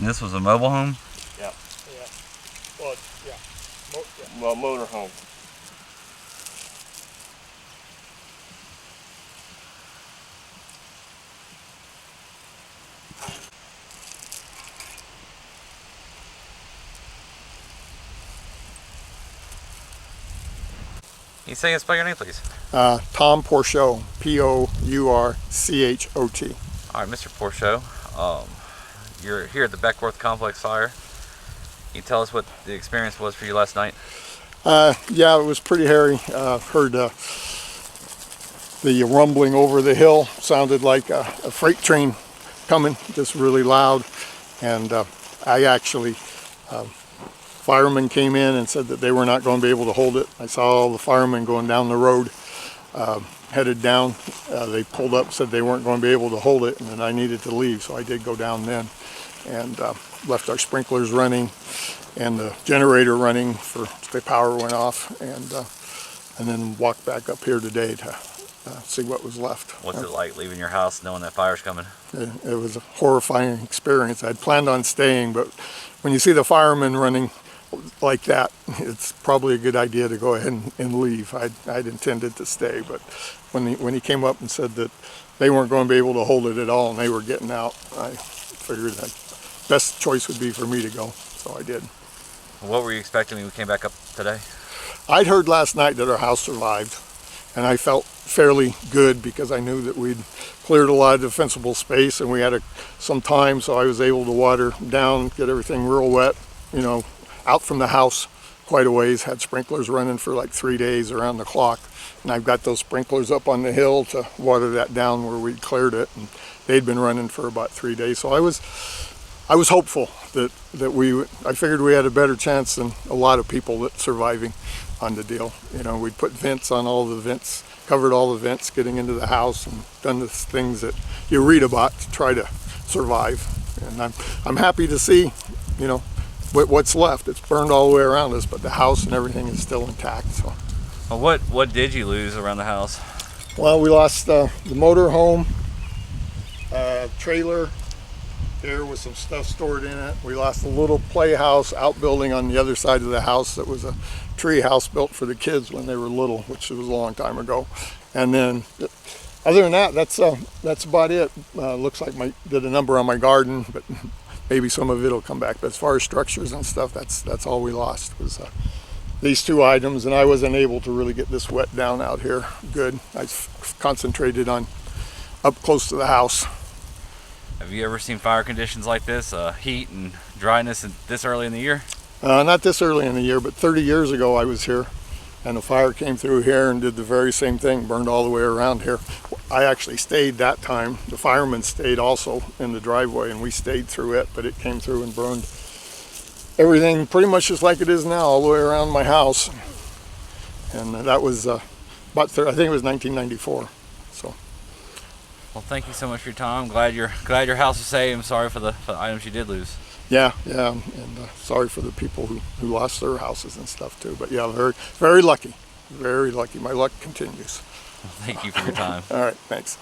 And this was a mobile home? Yeah. Yeah. Well, yeah. Well, motor home. Can you say and spell your name, please? Tom Pourchot, P-O-U-R-C-H-O-T. All right, Mr. Pourchot, you're here at the Beckwourth Complex Fire. Can you tell us what the experience was for you last night? Yeah, it was pretty hairy. Heard the rumbling over the hill. Sounded like a freight train coming, just really loud. And I actually, firemen came in and said that they were not going to be able to hold it. I saw all the firemen going down the road, headed down. They pulled up, said they weren't going to be able to hold it, and that I needed to leave. So I did go down then and left our sprinklers running and the generator running for the power went off, and then walked back up here today to see what was left. What's it like leaving your house knowing that fire's coming? It was a horrifying experience. I'd planned on staying, but when you see the firemen running like that, it's probably a good idea to go ahead and leave. I'd intended to stay, but when he came up and said that they weren't going to be able to hold it at all and they were getting out, I figured that best choice would be for me to go, so I did. What were you expecting when we came back up today? I'd heard last night that our house survived, and I felt fairly good because I knew that we'd cleared a lot of defensible space and we had some time, so I was able to water down, get everything real wet, you know, out from the house quite a ways. Had sprinklers running for like 3 days around the clock, and I've got those sprinklers up on the hill to water that down where we'd cleared it, and they'd been running for about 3 days. So I was hopeful that I figured we had a better chance than a lot of people that surviving on the deal. You know, we'd put vents on all the vents, covered all the vents getting into the house, and done the things that you read about to try to survive. And I'm happy to see, you know, what's left. It's burned all the way around us, but the house and everything is still intact. So. Well, what did you lose around the house? Well, we lost the motor home, trailer. There was some stuff stored in it. We lost a little playhouse outbuilding on the other side of the house that was a tree house built for the kids when they were little, which was a long time ago. And then, other than that, that's about it. Looks like did a number on my garden, but maybe some of it'll come back. But as far as structures and stuff, that's all we lost was these two items, and I wasn't able to really get this wet down out here good. I concentrated on up close to the house. Have you ever seen fire conditions like this, heat and dryness this early in the year? Not this early in the year, but 30 years ago I was here, and a fire came through here and did the very same thing, burned all the way around here. I actually stayed that time. The firemen stayed also in the driveway, and we stayed through it, but it came through and burned everything pretty much just like it is now, all the way around my house. And that was I think it was 1994. So. Well, thank you so much for your time. I'm glad your house was saved. I'm sorry for the items you did lose. Yeah, and sorry for the people who lost their houses and stuff too. But yeah, very, very lucky. Very lucky. My luck continues. Thank you for your time. All right, thanks.